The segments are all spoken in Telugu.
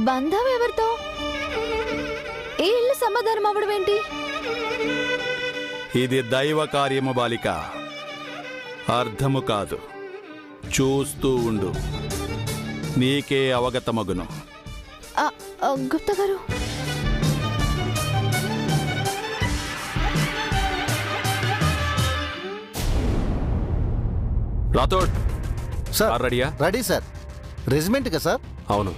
బంధం ఎవరితో? ఈ ఇల్లు సమాధానం అవ్వడం ఏంటి? ఇది దైవ కార్యము బాలిక, అర్థము కాదు. చూస్తూ ఉండు, నీకే అవగతమగును. గుప్తా గారు, రాథోడ్ సార్ రెడీయా? Ready sir. రెజిమెంట్ కదా సార్? అవును.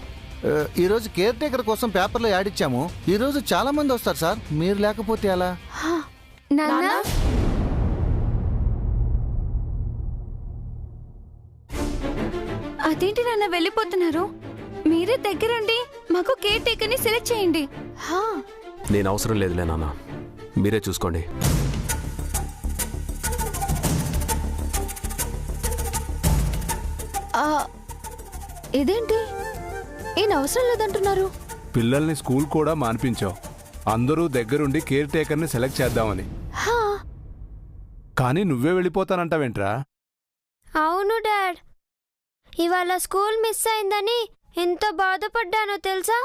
ఈరోజు కేర్ టేకర్ కోసం పేపర్లో యాడ్ ఇచ్చాము. ఈరోజు చాలా మంది వస్తారు సార్, మీరు లేకపోతే ఎలా? నాన్న, అదేంటి నాన్న వెళ్ళిపోతున్నారు? మీరే దగ్గరుండి మాకు కేర్ టేకర్ ని సెలెక్ట్ చేయండి. నేను అవసరం లేదులే నాన్న, మీరే చూసుకోండి. ఇదేంటి ఈయన అవసరం లేదంటున్నారు? పిల్లల్ని స్కూల్ కూడా మాన్పించావు, అందరూ దగ్గరుండి కేర్ టేకర్ని సెలెక్ట్ చేద్దామని. కానీ నువ్వే వెళ్ళిపోతానంటావేంట్రా? అవును డాడ్, ఇవాళ స్కూల్ మిస్ అయిందని ఎంత బాధపడ్డానో తెలుసా?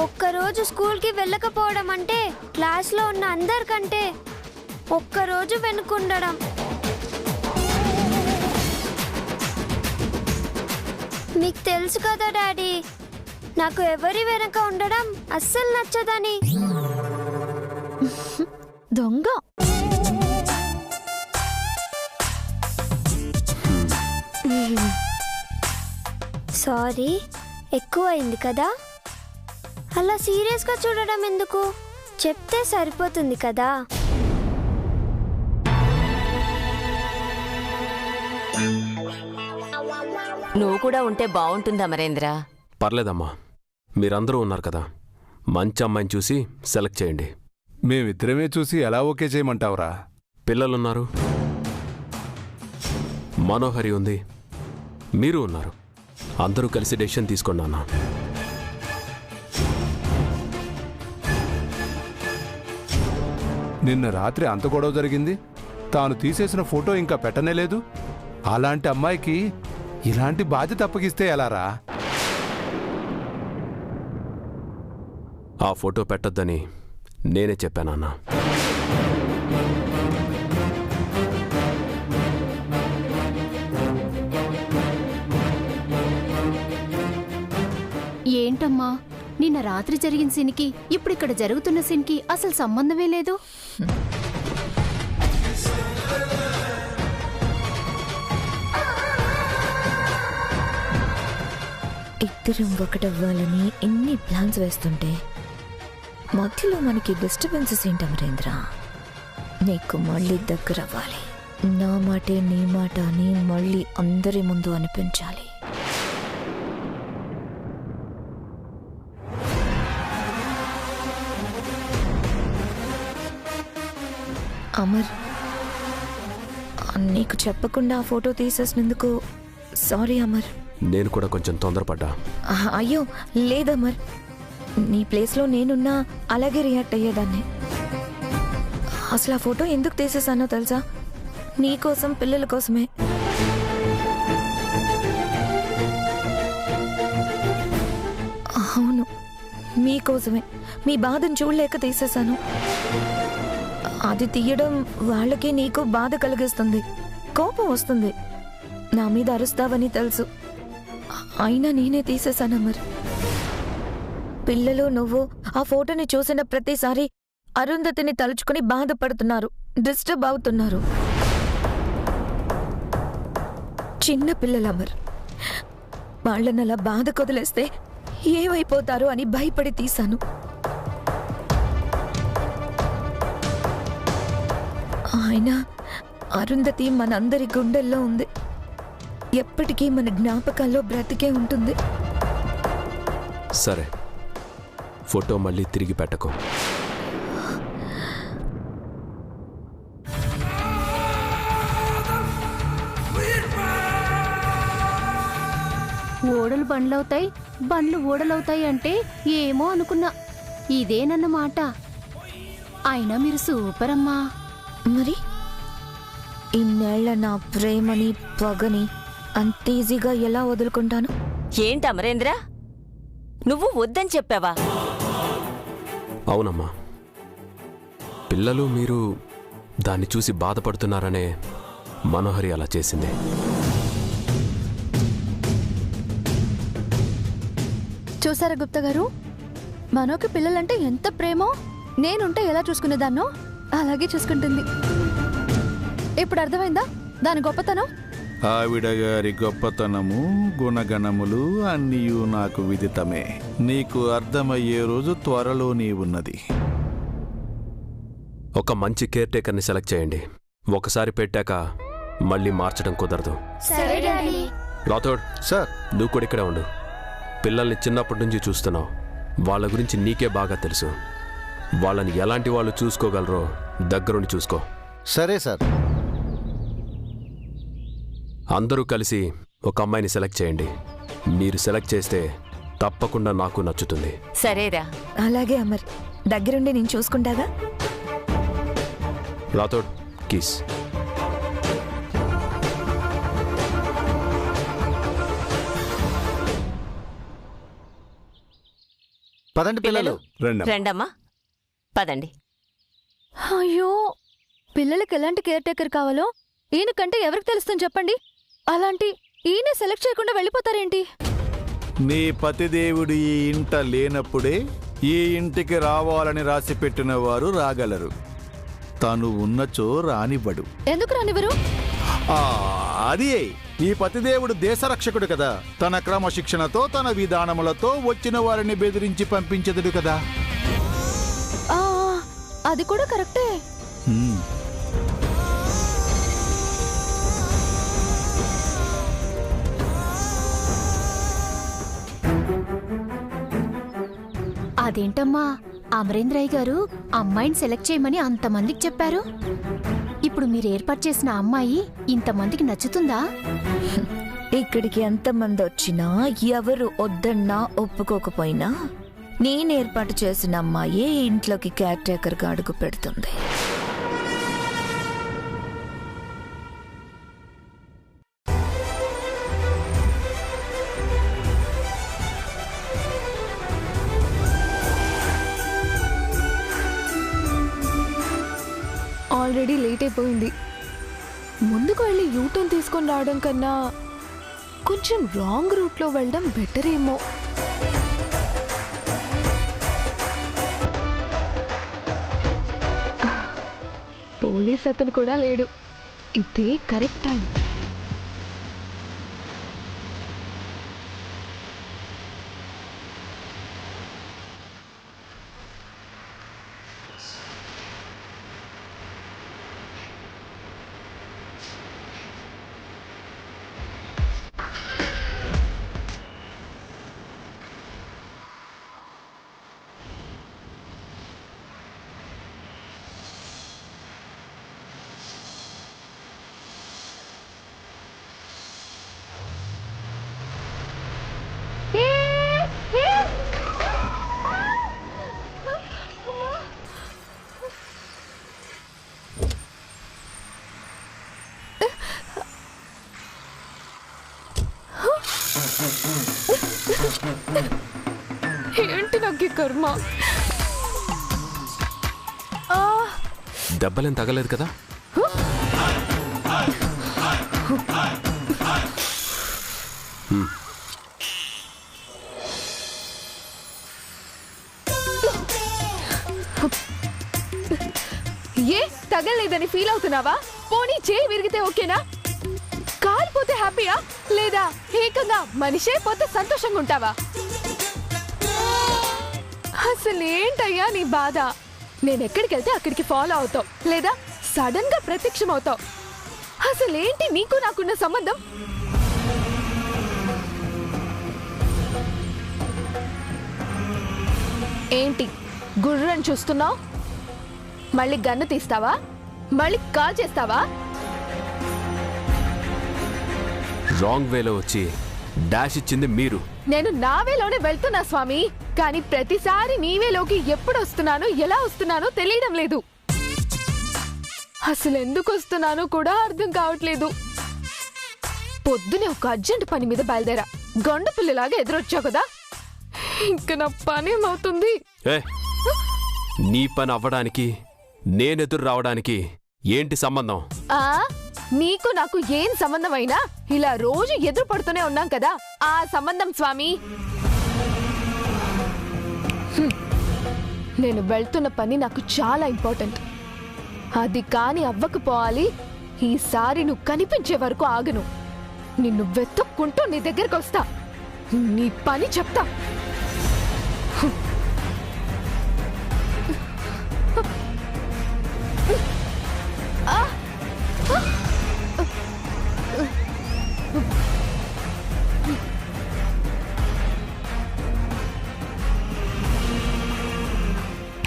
ఒక్కరోజు స్కూల్కి వెళ్ళకపోవడం అంటే క్లాస్లో ఉన్న అందరికంటే ఒక్కరోజు వెనుకుండడం. మీకు తెలుసు కదా డాడీ, నాకు ఎవరి వెనక ఉండడం అస్సలు నచ్చదని. దొంగ. సారీ, ఎక్కువైంది కదా. అలా సీరియస్గా చూడడం ఎందుకు? చెప్తే సరిపోతుంది కదా. నువ్వు కూడా ఉంటే బాగుంటుంది అమరేంద్ర. పర్లేదమ్మా, మీరందరూ ఉన్నారు కదా, మంచి అమ్మాయిని చూసి సెలెక్ట్ చేయండి. మేమిద్దరమే చూసి ఎలా ఓకే చేయమంటావురా? పిల్లలున్నారు, మనోహరి ఉంది, మీరు ఉన్నారు. అందరూ కలిసి డెసిషన్ తీసుకోండి నాన్న. నిన్న రాత్రి అంత గొడవ జరిగింది, తాను తీసేసిన ఫోటో ఇంకా పెట్టనే లేదు. అలాంటి అమ్మాయికి ఇలాంటి బాధ్యత అప్పగిస్తే ఎలారా? ఆ ఫోటో పెట్టొద్దని నేనే చెప్పానన్నా. ఏంటమ్మా, నిన్న రాత్రి జరిగిన సీన్కి ఇప్పుడు ఇక్కడ జరుగుతున్న సీన్కి అసలు సంబంధమే లేదు. ఇద్దరం ఒకటవ్వాలని ఎన్ని ప్లాన్స్ వేస్తుంటే మధ్యలో మనకి డిస్టర్బెన్సెస్ ఏంటి అమరేంద్ర? నీకు మళ్ళీ దగ్గర అవ్వాలి, నా మాటే నీ మాట అని మళ్ళీ అందరి ముందు అనిపించాలి. అమర్, నీకు చెప్పకుండా ఆ ఫోటో తీసేసినందుకు సారీ అమర్. నేను కూడా కొంచెం తొందరపడ్డా. అయ్యో లేదమర్, నీ ప్లేస్లో నేనున్నా అలాగే రియాక్ట్ అయ్యేదాన్ని. అసలు ఆ ఫోటో ఎందుకు తీసేసానో తెలుసా? నీకోసం, పిల్లల కోసమే. అవును, మీకోసమే. మీ బాధను చూడలేక తీసేశాను. అది తీయడం వాళ్ళకి నీకు బాధ కలిగిస్తుంది, కోపం వస్తుంది, నా మీద అరుస్తావని తెలుసు. అయినా నేనే తీసేశానమ్మర్. పిల్లలు నువ్వు ఆ ఫోటోని చూసిన ప్రతిసారి అరుంధతిని తలుచుకుని బాధపడుతున్నారు, డిస్టర్బ్ అవుతున్నారు. చిన్న పిల్లలమ్మర్, వాళ్ళని అలా బాధ కొదిలేస్తే ఏమైపోతారు అని భయపడి తీశాను. ఆయన అరుంధతి మనందరి గుండెల్లో ఉంది, ఎప్పటికీ మన జ్ఞాపకాల్లో బ్రతికే ఉంటుంది. సరే, ఫోటో మళ్ళీ తిరిగి పెట్టకు. ఓడలు బండ్లవుతాయి, బండ్లు ఓడలవుతాయి అంటే ఏమో అనుకున్నా, ఇదేనన్న. అయినా మీరు సూపర్ అమ్మా. మరి ఇన్నేళ్ల నా ప్రేమని పగని అంత ఈజీగా ఎలా వదులుకుంటాను? ఏంటి అమరేంద్ర, నువ్వు వద్దని చెప్పావా? అవునమ్మా, పిల్లలు మీరు దాన్ని చూసి బాధపడుతున్నారనే మనోహరి అలా చేసింది. చూసారా గుప్తా గారు, మనోకి పిల్లలంటే ఎంత ప్రేమో, నేనుంటే ఎలా చూసుకునేదాన్నో అలాగే చూసుకుంటుంది. ఇప్పుడు అర్థమైందా దాని గొప్పతనం? ఆవిడ గారి గొప్పతనము గుణగణములు అన్నీయూ నాకు విదితమే. నీకు అర్థమయ్యే రోజు త్వరలోనే ఉన్నది. ఒక మంచి కేర్ టేకర్ని సెలెక్ట్ చేయండి. ఒకసారి పెట్టాక మళ్ళీ మార్చడం కుదరదు. సరే డాడీ. రాథోడ్, సార్ నువ్వు కూడా ఇక్కడే ఉండు. పిల్లల్ని చిన్నప్పటి నుంచి చూస్తున్నావు, వాళ్ళ గురించి నీకే బాగా తెలుసు. వాళ్ళని ఎలాంటి వాళ్ళు చూసుకోగలరో దగ్గరుండి చూసుకో. సరే సార్. అందరూ కలిసి ఒక అమ్మాయిని సెలెక్ట్ చేయండి. మీరు సెలెక్ట్ చేస్తే తప్పకుండా నాకు నచ్చుతుంది. సరేరా. అలాగే అమర్, దగ్గరుండి నేను చూసుకుంటాగా. రాథోడ్, కీస్. పదండి పిల్లలు. రండమ్మా, పదండి. అయ్యో, పిల్లలకి ఎలాంటి కేర్ టేకర్ కావాలో ఈయనకంటే ఎవరికి తెలుస్తుంది చెప్పండి? అలాంటి ఈయన సెలెక్ట్ చేయకుండా వెళ్ళిపోతారేంటి? నీ పతిదేవుడు ఈ ఇంట లేనప్పుడే ఈ ఇంటికి రావాలని రాసి పెట్టిన వారు రాగలరు. తను ఉన్నచో రానివ్వడు. ఎందుకు రానివ్వరు? అది ఈ పతిదేవుడు దేశరక్షకుడు కదా. తన క్రమశిక్షణతో తన విధానములతో వచ్చిన వారిని బెదిరించి పంపించదుడు కదా. ఆ, అది కూడా కరెక్టే. అదేంటమ్మా, అమరేంద్రయ్య గారు అమ్మాయిని సెలెక్ట్ చేయమని అంతమందికి చెప్పారు. ఇప్పుడు మీరు ఏర్పాటు చేసిన అమ్మాయి ఇంతమందికి నచ్చుతుందా? ఇక్కడికి ఎంతమంది వచ్చినా ఎవరు వద్దన్నా ఒప్పుకోకపోయినా నేను ఏర్పాటు చేసిన అమ్మాయి ఇంట్లోకి కేర్ టేకర్గా అడుగు పెడుతుంది. ఆల్రెడీ లేట్ అయిపోయింది. ముందుకు వెళ్ళి యూటర్న్ తీసుకొని రావడం కన్నా కొంచెం రాంగ్ రూట్లో వెళ్ళడం బెటర్ ఏమో. పోలీస్ అతను కూడా లేడు. ఇదే కరెక్ట్ టైం. ఏంటి నాకు కర్మ. దెబ్బలేం తగలేదు కదా? ఏ తగలేదని ఫీల్ అవుతున్నావా? పోనీ చేయి విరిగితే ఓకేనా? కాలిపోతే హ్యాపీయా, లేదా ఏకంగా మనిషే పోతే సంతోషంగా ఉంటావా? అసలు ఏంటయ్యా నీ బాధ? నేనెక్కడికి వెళ్తే అక్కడికి ఫాలో అవుతావు, లేదా సడన్ గా ప్రత్యక్షం అవుతావు. అసలేంటి నీకు నాకున్న సంబంధం? ఏంటి గుర్రని చూస్తున్నావు? మళ్ళీ గన్ను తీస్తావా? మళ్ళీ కాల్ చేస్తావా? రాంగ్ వేలో వచ్చి డాష్ ఇచ్చింది మీరు. నేను నా వేలోనే వెళ్తున్నా స్వామి, కానీ ప్రతిసారి నీ వేలోకి ఎప్పుడు వస్తున్నానో ఎలా వస్తున్నానో తెలియడం లేదు. అసలు ఎందుకు వస్తున్నానో కూడా అర్థం కావట్లేదు. పొద్దునే ఒక అర్జెంట్ పని మీద బయలుదేరా, గండు పిల్లలాగా ఎదురొచ్చావు కదా, ఇంకా నా పనేమవుతుంది? ఏ నీ పని అవ్వడానికి నేనెదురు రావడానికి ఏంటి సంబంధం? నీకు నాకు ఏం సంబంధం అయినా ఇలా రోజు ఎదురు పడుతూనే ఉన్నాం కదా, ఆ సంబంధం స్వామి. నేను వెళ్తున్న పని నాకు చాలా ఇంపార్టెంట్. అది కాని అవ్వకపోవాలి. ఈసారి నువ్వు కనిపించే వరకు ఆగను. నిన్ను వెతుక్కుంటూ నీ దగ్గరకు వస్తా, నీ పని చెప్తా.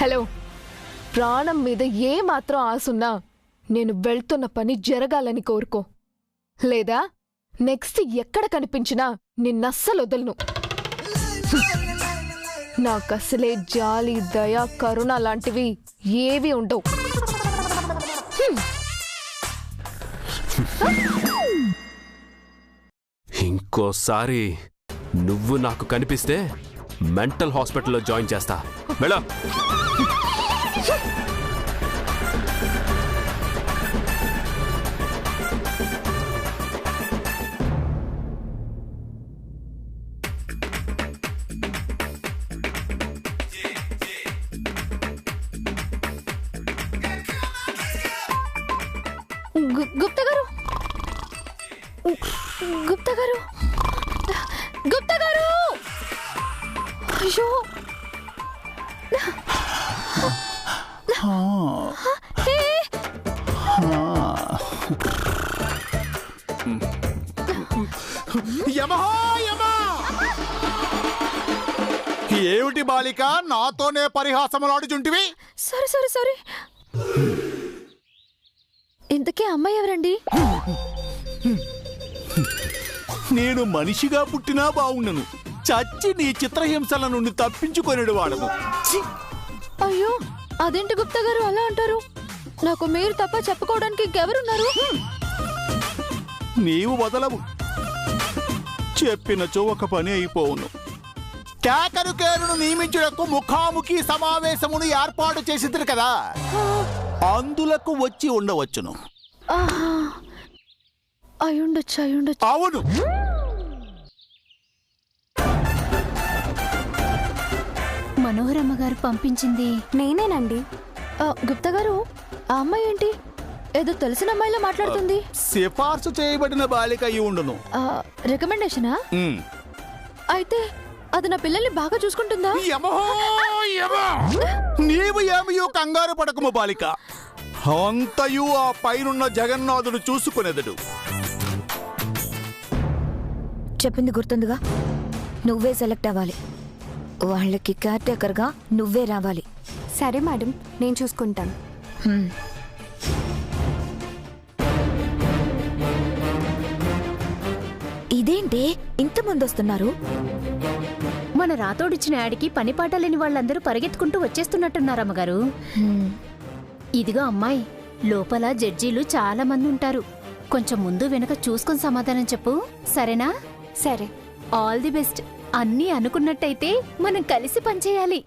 హలో, ప్రాణం మీద ఏ మాత్రం ఆసున్నా నేను వెళ్తున్న పని జరగాలని కోరుకో, లేదా నెక్స్ట్ ఎక్కడ కనిపించినా నిన్నస్సలు వదలను. నాకసలే జాలి, దయ, కరుణ లాంటివి ఏవి ఉండవు. ఇంకోసారి నువ్వు నాకు కనిపిస్తే మెంటల్ హాస్పిటల్లో జాయిన్ చేస్తా. వెళ్ళా. గుప్తా గారు, గుప్తా గారు, గుప్తా గారు! అయ్యో, ఏమిటి బాలిక, నాతోనే పరిహాసములాడుచుంటివి? Sorry sorry sorry. ఇంతకీ అమ్మాయి ఎవరండి? నేను మనిషిగా పుట్టినా బావుండను, చచ్చి నీ చిత్రహింసల నుండి తప్పించుకొనేడు వాడను. అయ్యో, అదేంటి గుప్తా గారు అలా అంటారు? నాకు మీరు తప్ప చెప్పుకోవడానికి ఇంకెవరున్నారు? నీవు వదలవు, చెప్పినచో ఒక పని అయిపోవును. కేకరుకేరును నియమించుటకు ముఖాముఖి సమావేశమును ఏర్పాటు చేసిద్దరు కదా, అందులకు వచ్చి ఉండవచ్చును. అయ్యుండొచ్చు, అయ్యుండొచ్చు. అవును. మనోహరమ్మ గారు పంపించింది నేనేనండి. గుప్తా గారు, ఆ అమ్మాయి ఏంటి ఏదో తెలిసిన అమ్మాయిలా మాట్లాడుతుంది? సిఫార్సు చేయబడిన బాలిక అయి ఉండును. రికమెండేషనా? అయితే అది నా పిల్లల్ని బాగా చూసుకుంటుందా? నీవు ఏమయో కంగారు పడకము బాలిక, అంతయు ఆ పైనున్న జగన్నాథుడు చూసుకునేదడు. చెప్పింది గుర్తుందిగా, నువ్వే సెలెక్ట్ అవ్వాలి. వాళ్ళకి కేర్ టేకర్గా నువ్వే రావాలి. సరే మేడం, నేను చూసుకుంటాను. ఇదేంటి ఇంతమంది వస్తున్నారు? మన రాతోడిచ్చిన యాడికి పని పాట లేని వాళ్ళందరూ పరిగెత్తుకుంటూ వచ్చేస్తున్నట్టున్నారమ్మగారు. ఇదిగో అమ్మాయి, లోపల జడ్జీలు చాలా మంది ఉంటారు. కొంచెం ముందు వెనక చూసుకొని సమాధానం చెప్పు, సరేనా? సరే. All the best. అన్నీ అనుకున్నట్టయితే మనం కలిసి పనిచేయాలి.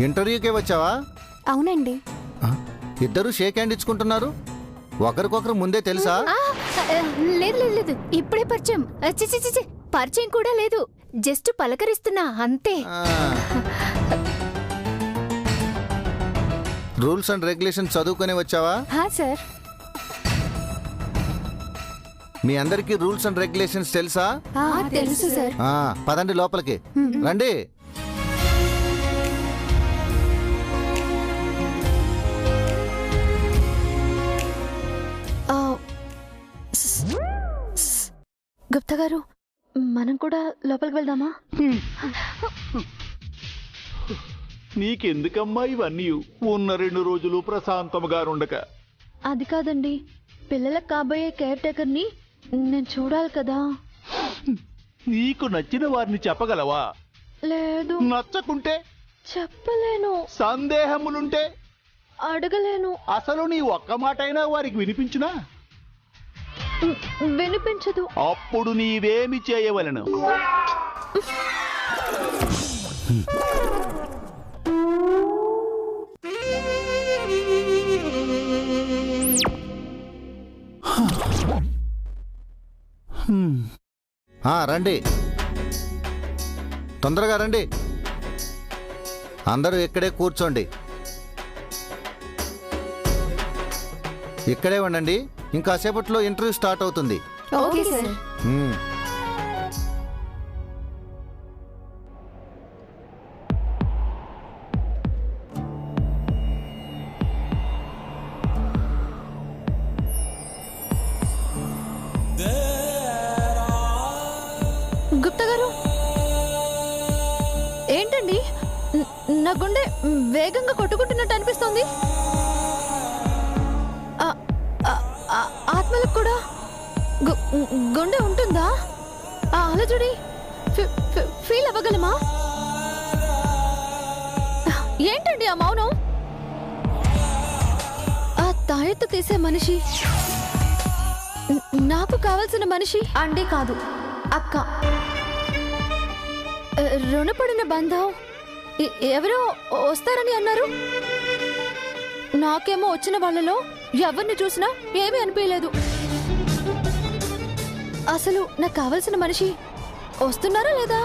ఇంటర్వ్యూకే వచ్చావా? అవునండి. ఇద్దరు షేక్ హ్యాండ్ ఇచ్చుకుంటున్నారు, ఒకరికొకరు ముందే తెలుసా? లేదు లేదు లేదు, ఇప్పుడే పరిచయం. చిచి, పరిచయం కూడా లేదు, జస్ట్ పలకరిస్తున్నా అంతే. రూల్స్ అండ్ రెగ్యులేషన్స్ చదువుకునే వచ్చావా? సార్. మీ అందరికీ రూల్స్ అండ్ రెగ్యులేషన్స్ తెలుసా? తెలుసు సార్. పదండి లోపలికి రండి. గుప్తా గారు, మనం కూడా లోపలికి వెళ్దామా? నీకెందుకమ్మా ఇవన్నీ? ఉన్న 2 రోజులు ప్రశాంతముగా ఉండక. అది కాదండి, పిల్లలకు కాబోయే కేర్ టేకర్ని నేను చూడాలి కదా. నీకు నచ్చిన వారిని చెప్పగలవా? లేదు. నచ్చకుంటే? చెప్పలేను. సందేహములుంటే? అడగలేను. అసలు నీ ఒక్క మాటైనా వారికి వినిపించునా? వినిపించదు. అప్పుడు నీవేమి చేయవలను? రండి, తొందరగా రండి. అందరూ ఇక్కడే కూర్చోండి. ఇక్కడే ఉండండి, ఇంకాసేపట్లో ఇంటర్వ్యూ స్టార్ట్ అవుతుంది. Okay sir. గుప్తా గారు, ఏంటండి నా గుండె వేగంగా కొట్టుకుంటున్నట్టు అనిపిస్తోంది. ఆత్మలకు కూడా గుండె ఉంటుందా? అలా చూడి, ఫీల్ అవ్వగలమా? ఏంటండి ఆ మౌనం? ఆ తాయెత్తు తీసే మనిషి నాకు కావలసిన మనిషి అంటే కాదు, అక్క. రుణపడిన బంధం ఎవరో వస్తారని అన్నారు. నాకేమో వచ్చిన వాళ్ళలో ఎవరిని చూసినా ఏమీ అనిపించలేదు. అసలు నాకు కావలసిన మనిషి వస్తున్నారా లేదా?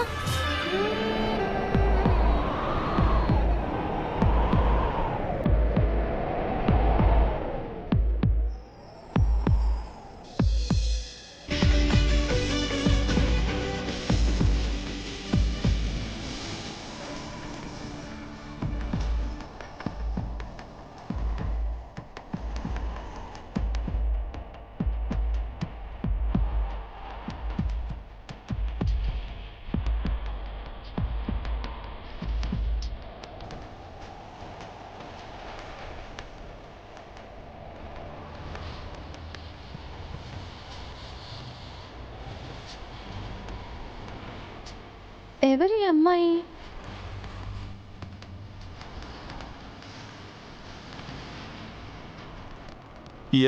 ఎవరి అమ్మాయి?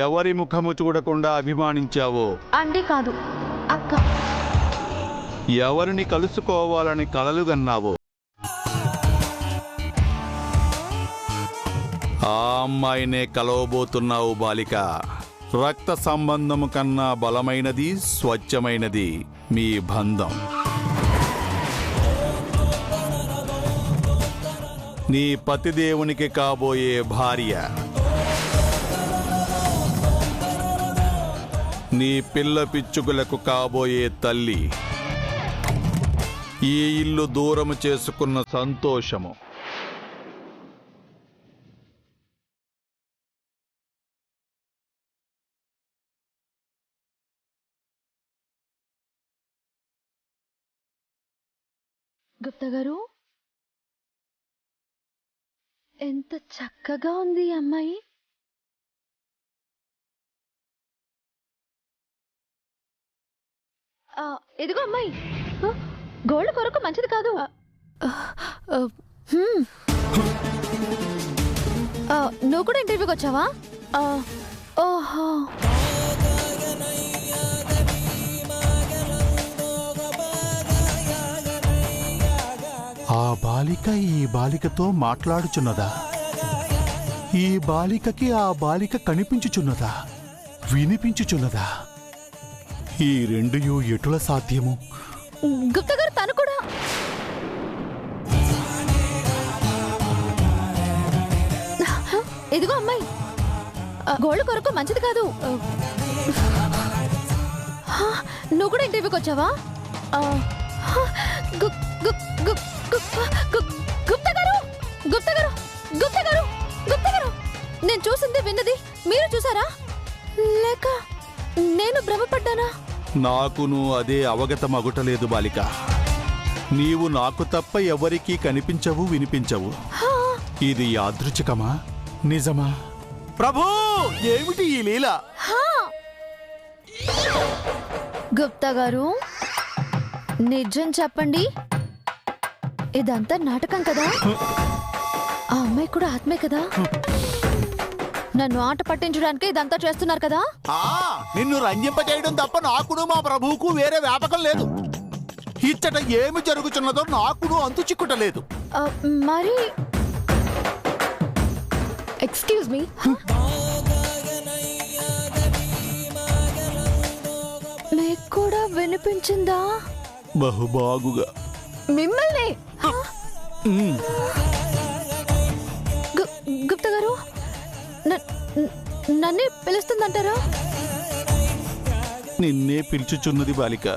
ఎవరి ముఖము చూడకుండా అభిమానించావో అంటే కాదు, అక్క. ఎవరిని కలుసుకోవాలని కలలుగన్నావో ఆ అమ్మాయినే కలవబోతున్నావు బాలిక. రక్త సంబంధము కన్నా బలమైనది, స్వచ్ఛమైనది మీ బంధం. నీ పతిదేవునికి కాబోయే భార్య, నీ పిల్ల పిచ్చుకులకు కాబోయే తల్లి, ఈ ఇల్లు దూరము చేసుకున్న సంతోషము. గుప్తా గారు, ఎంత చక్కగా ఉంది ఈ అమ్మాయి. ఇదిగో అమ్మాయి, గోల్డ్ కొరకు మంచిది కాదు. నువ్వు కూడా ఇంటర్వ్యూకి వచ్చావా? ఓహో. ఆ బాలిక ఈ బాలికతో మాట్లాడుచున్నదా? ఈ బాలికకి ఆ బాలిక కనిపించుచున్నదా? వినిపించుచున్నదా? ఈ రెండుయు ఎటుల సాధ్యము? గుప్తా గారు, తను కూడా. ఇదిగో అమ్మాయి, గోల్డ్ కొరకు మంచిది కాదు. నువ్వు కూడా ఇంటర్వ్యూకి వచ్చావా? గుప్తా గారు, గుప్తా గారు, గుప్తా గారు, గుప్తా గారు, నేను చూసింది విన్నది మీరు చూసారా? లేక నేను భ్రమపడ్డానా? నాకును అదే అవగతమగుటలేదు బాలిక. నీవు నాకు తప్ప ఎవరికీ కనిపించవు, వినిపించవు. ఇది యాదృచ్ఛికమా, నిజమా? ప్రభూ, ఏమిటి ఈ లీల? గుప్తా గారు, నిజం చెప్పండి, ఇదంతా నాటకం కదా? ఆ అమ్మాయి కూడా ఆత్మే కదా? నన్ను ఆట పట్టించడానికి ఇదంతా చేస్తున్నారు కదా? నిన్ను రంజింపజేయడం తప్ప నాకును మా ప్రభువుకు వేరే వ్యాపకం లేదు. ఇచ్చట ఏమి జరుగుతున్నదో నాకును అంతు చిక్కుటలేదు. మరి ఎక్స్క్యూజ్ మీ, మీకు కూడా వినిపించిందా? బహుబాగుగా. మిమ్మల్ని గుప్తా గారు నన్నే పిలుస్తుందంటారా? నిన్నే పిలుచుచున్నది బాలిక.